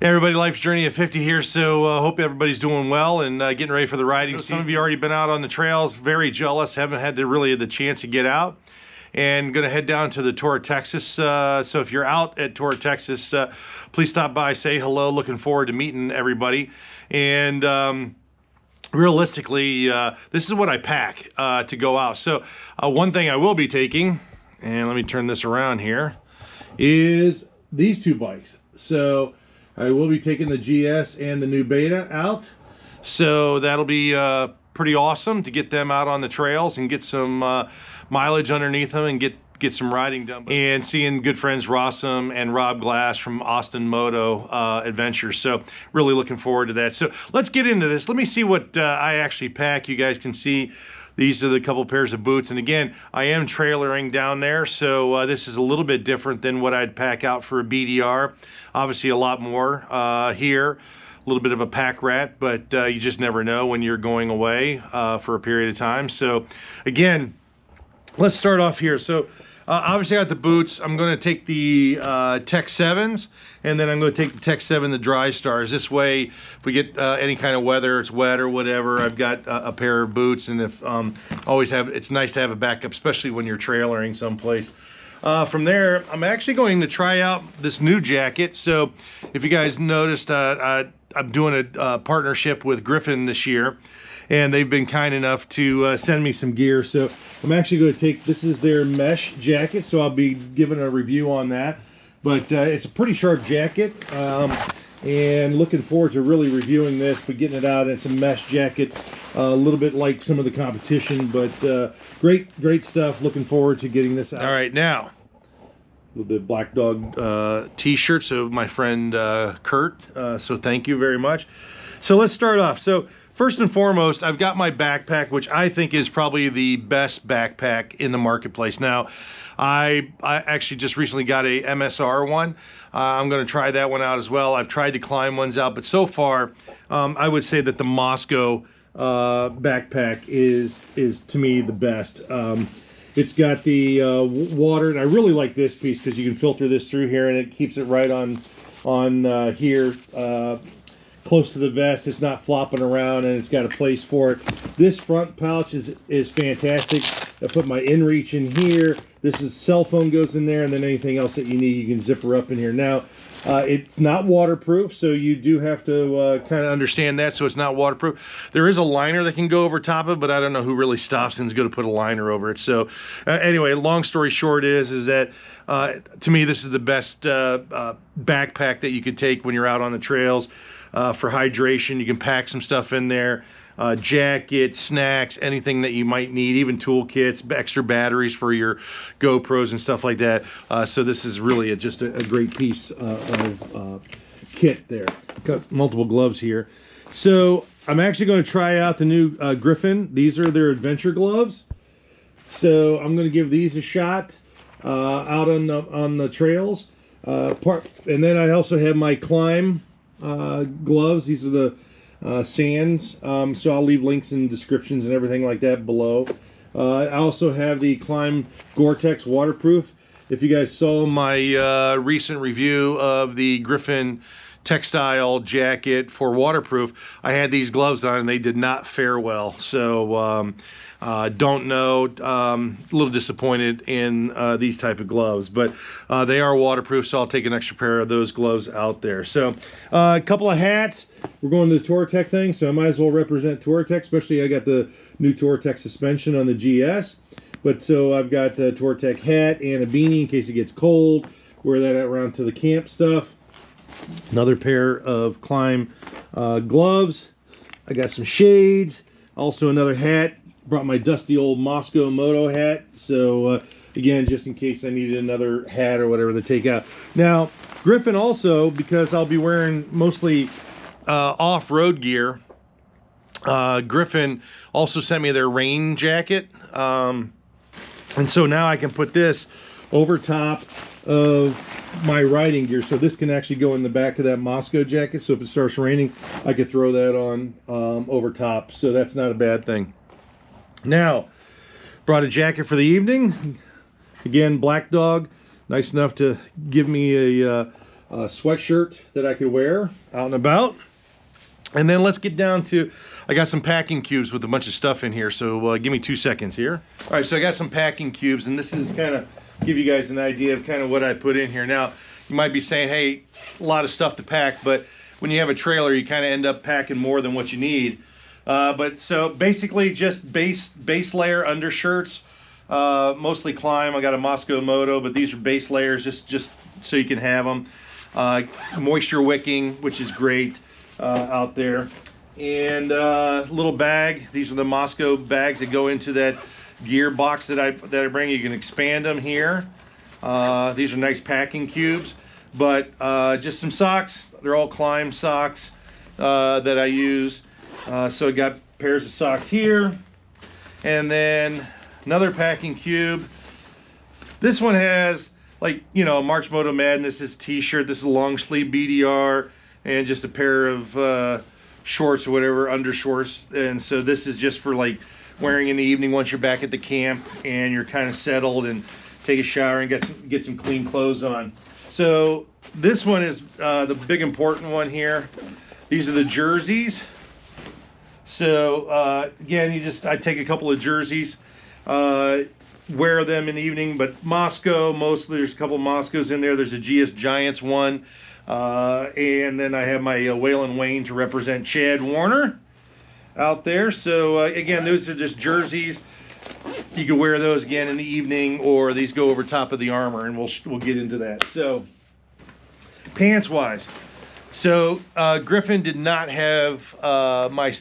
Hey everybody, Life's Journey at 50 here, so hope everybody's doing well and getting ready for the riding season. Some of you already been out on the trails, very jealous, haven't had the chance to get out, and gonna head down to the Tour of Texas. So if you're out at Tour of Texas, please stop by, say hello, looking forward to meeting everybody. And realistically, this is what I pack to go out. So one thing I will be taking, and let me turn this around here, is these two bikes. So I will be taking the GS and the new Beta out. So that'll be pretty awesome to get them out on the trails and get some mileage underneath them and get some riding done. And seeing good friends Rossum and Rob Glass from Austin Moto Adventures. So really looking forward to that. So let's get into this. Let me see what I actually pack. You guys can see these are the couple pairs of boots. And again, I am trailering down there, so this is a little bit different than what I'd pack out for a BDR. Obviously a lot more here, a little bit of a pack rat, but you just never know when you're going away for a period of time. So again, let's start off here. So obviously I got the boots. I'm going to take the Tech 7s, and then I'm going to take the Tech 7, the Dry Stars. This way, if we get any kind of weather, it's wet or whatever, I've got a pair of boots. And if it's nice to have a backup, especially when you're trailering someplace. From there, I'm actually going to try out this new jacket. So if you guys noticed, I'm doing a partnership with Griffin this year, and they've been kind enough to send me some gear. So I'm actually going to take, this is their mesh jacket, so I'll be giving a review on that. But it's a pretty sharp jacket, and looking forward to really reviewing this, but getting it out. It's a mesh jacket, a little bit like some of the competition, but great stuff. Looking forward to getting this out. All right, now, a little bit of Black Dog t-shirt, so my friend Kurt, so thank you very much. So let's start off. So first and foremost, I've got my backpack, which I think is probably the best backpack in the marketplace. Now, I actually just recently got a MSR one. I'm going to try that one out as well. I've tried to climb ones out, but so far, I would say that the Moscow backpack is to me the best. It's got the water, and I really like this piece because you can filter this through here, and it keeps it right on here. Close to the vest. It's not flopping around, and it's got a place for it. This front pouch is fantastic. I put my inReach in here. This is cell phone goes in there, and then anything else that you need, you can zipper up in here. Now, it's not waterproof, so you do have to kind of understand that. So it's not waterproof. There is a liner that can go over top of it, but I don't know who really stops and is going to put a liner over it. So anyway, long story short is that to me, this is the best backpack that you could take when you're out on the trails. For hydration, you can pack some stuff in there, jackets, snacks, anything that you might need, even toolkits, extra batteries for your GoPros and stuff like that. So this is really just a great piece of kit there. Got multiple gloves here. So I'm actually going to try out the new Griffin. These are their adventure gloves. So I'm going to give these a shot out on the trails. And then I also have my Climb gloves. These are the sands, so I'll leave links in descriptions and everything like that below. I also have the Climb Gore-Tex waterproof. If you guys saw my recent review of the Griffin textile jacket for waterproof, I had these gloves on and they did not fare well. So don't know, a little disappointed in these type of gloves, but they are waterproof, so I'll take an extra pair of those gloves out there. So a couple of hats. We're going to the Touratech thing, so I might as well represent Touratech, especially I got the new Touratech suspension on the GS. But so I've got the Touratech hat and a beanie in case it gets cold. Wear that around to the camp stuff. Another pair of Climb gloves. I got some shades. Also another hat. Brought my dusty old Moscow Moto hat. So again, just in case I needed another hat or whatever to take out. Now, Griffin also, because I'll be wearing mostly off-road gear, Griffin also sent me their rain jacket. And so now I can put this over top of my riding gear. So this can actually go in the back of that Moscow jacket. So if it starts raining, I could throw that on over top. So that's not a bad thing. Now, brought a jacket for the evening. Again, Black Dog, nice enough to give me a sweatshirt that I could wear out and about. And then let's get down to, I got some packing cubes with a bunch of stuff in here, so give me 2 seconds here. All right, so I got some packing cubes, and this is kind of give you guys an idea of kind of what I put in here. Now, you might be saying, hey, a lot of stuff to pack, but when you have a trailer, you kind of end up packing more than what you need. But so basically just base layer undershirts, mostly Climb. I got a Moscow Moto, but these are base layers just so you can have them. Moisture wicking, which is great. Out there, and little bag. These are the Moscow bags that go into that gear box that I bring. You can expand them here. These are nice packing cubes, but just some socks. They're all Climb socks that I use. So I got pairs of socks here, and then another packing cube. This one has, like, you know, March Moto Madness. This t-shirt. This is a long sleeve BDR. And just a pair of shorts or whatever, undershorts. And so this is just for like wearing in the evening once you're back at the camp and you're kind of settled, and take a shower and get some clean clothes on. So this one is the big important one here. These are the jerseys. So again, I take a couple of jerseys, wear them in the evening, but Moscow, mostly there's a couple of Moscows in there. There's a GS Giants one. And then I have my Waylon Wayne to represent Chad Warner out there. So again, those are just jerseys. You can wear those again in the evening, or these go over top of the armor, and we'll get into that. So pants wise, so Griffin did not have my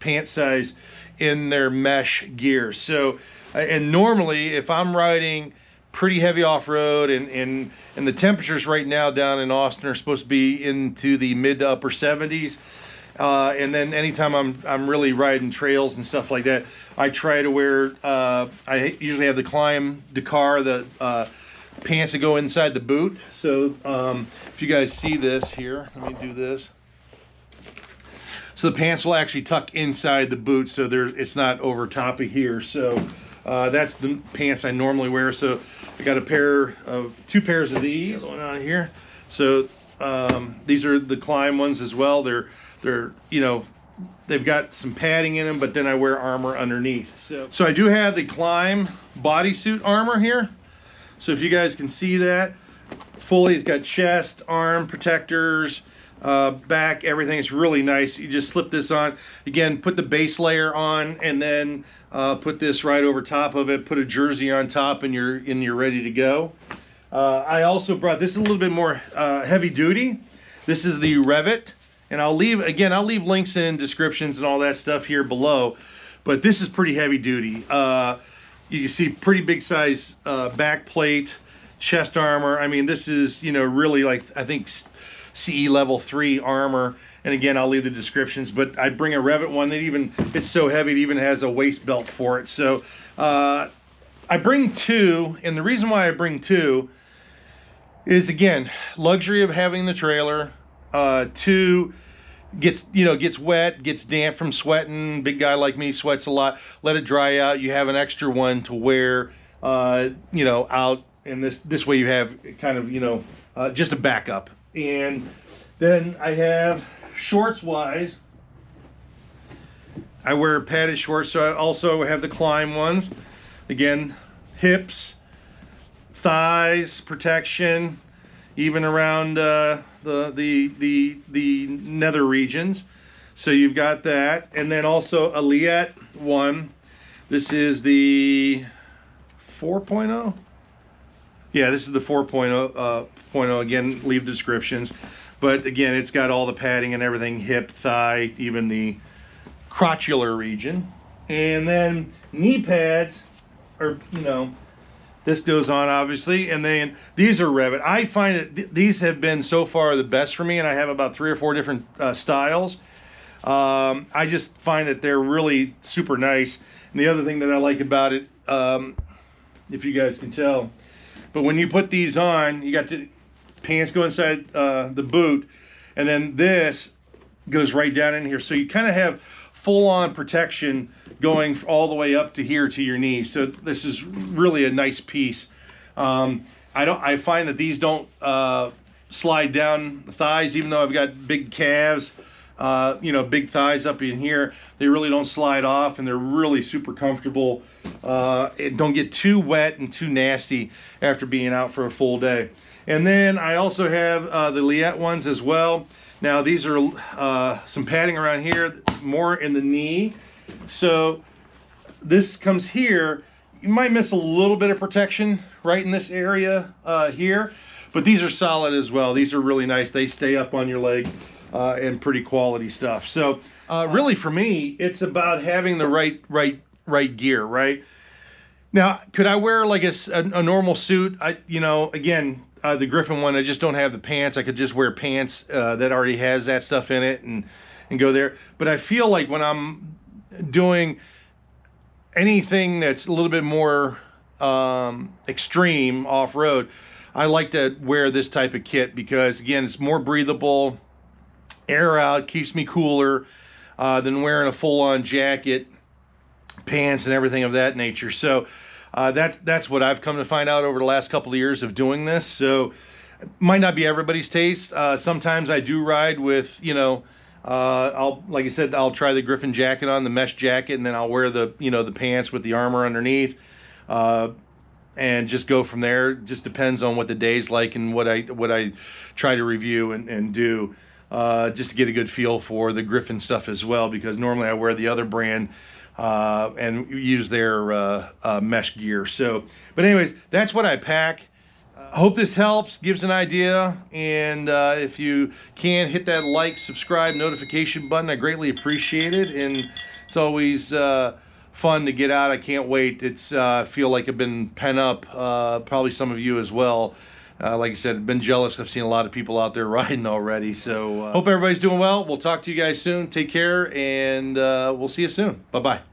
pant size in their mesh gear. So and normally if I'm riding pretty heavy off-road, and the temperatures right now down in Austin are supposed to be into the mid to upper 70s, and then anytime I'm really riding trails and stuff like that, I try to wear I usually have the Climb Dakar, the pants that go inside the boot. So if you guys see this here, let me do this. So the pants will actually tuck inside the boot, so it's not over top of here. So that's the pants I normally wear. So I got two pairs of these going on here. So these are the Climb ones as well. They're you know, they've got some padding in them, but then I wear armor underneath. So I do have the Climb bodysuit armor here. So if you guys can see that fully, it's got chest, arm protectors, back, everything. It's really nice. You just slip this on, again, put the base layer on, and then put this right over top of it, put a jersey on top, and you're ready to go. I also brought this, a little bit more heavy duty. This is the Revit, and I'll leave links in descriptions and all that stuff here below, but this is pretty heavy duty. You can see pretty big size back plate, chest armor. I mean, this is, you know, really, like, I think CE level 3 armor. And again, I'll leave the descriptions, but I bring a Revit one that it's so heavy, it even has a waist belt for it. So I bring two, and the reason why I bring two is, again, luxury of having the trailer. Two, gets wet, gets damp from sweating. Big guy like me sweats a lot. Let it dry out. You have an extra one to wear, you know, out, and this way you have kind of, you know, just a backup. And then I have shorts wise, I wear padded shorts, so I also have the Climb ones. Again, hips, thighs protection, even around the nether regions. So you've got that, and then also a Liette one. This is the 4.0. Yeah, this is the 4.0. Again, leave descriptions. But again, it's got all the padding and everything, hip, thigh, even the crotchular region. And then knee pads, or, you know, this goes on obviously. And then these are Revit. I find that these have been so far the best for me, and I have about 3 or 4 different styles. I just find that they're really super nice. And the other thing that I like about it, if you guys can tell, but when you put these on, you got the pants go inside the boot, and then this goes right down in here. So you kind of have full-on protection going all the way up to here to your knee. So this is really a nice piece. I find that these don't slide down the thighs, even though I've got big calves, you know, big thighs up in here. They really don't slide off, and they're really super comfortable. And don't get too wet and too nasty after being out for a full day. And then I also have the Liette ones as well. Now these are some padding around here, more in the knee. So this comes here. You might miss a little bit of protection right in this area here, but these are solid as well. These are really nice. They stay up on your leg and pretty quality stuff. So really for me, it's about having the right gear, right? Now, could I wear like a normal suit? You know, again, the Griffin one, I just don't have the pants. I could just wear pants that already has that stuff in it and go there. But I feel like when I'm doing anything that's a little bit more extreme off-road, I like to wear this type of kit because, again, it's more breathable, air out, keeps me cooler than wearing a full-on jacket, pants, and everything of that nature. So that's what I've come to find out over the last couple of years of doing this. So it might not be everybody's taste. Sometimes I do ride with, you know, like I said, I'll try the Griffin jacket on, the mesh jacket, and then I'll wear the, you know, the pants with the armor underneath, and just go from there. Just depends on what the day's like and what I try to review and do, just to get a good feel for the Griffin stuff as well, because normally I wear the other brand and use their mesh gear. So, but anyways, that's what I pack. Hope this helps, gives an idea, and if you can, hit that like, subscribe, notification button. I greatly appreciate it, and it's always fun to get out. I can't wait. It's I feel like I've been pent up, probably some of you as well. Like I said, I've been jealous. I've seen a lot of people out there riding already. So hope everybody's doing well. We'll talk to you guys soon. Take care, and we'll see you soon. Bye-bye.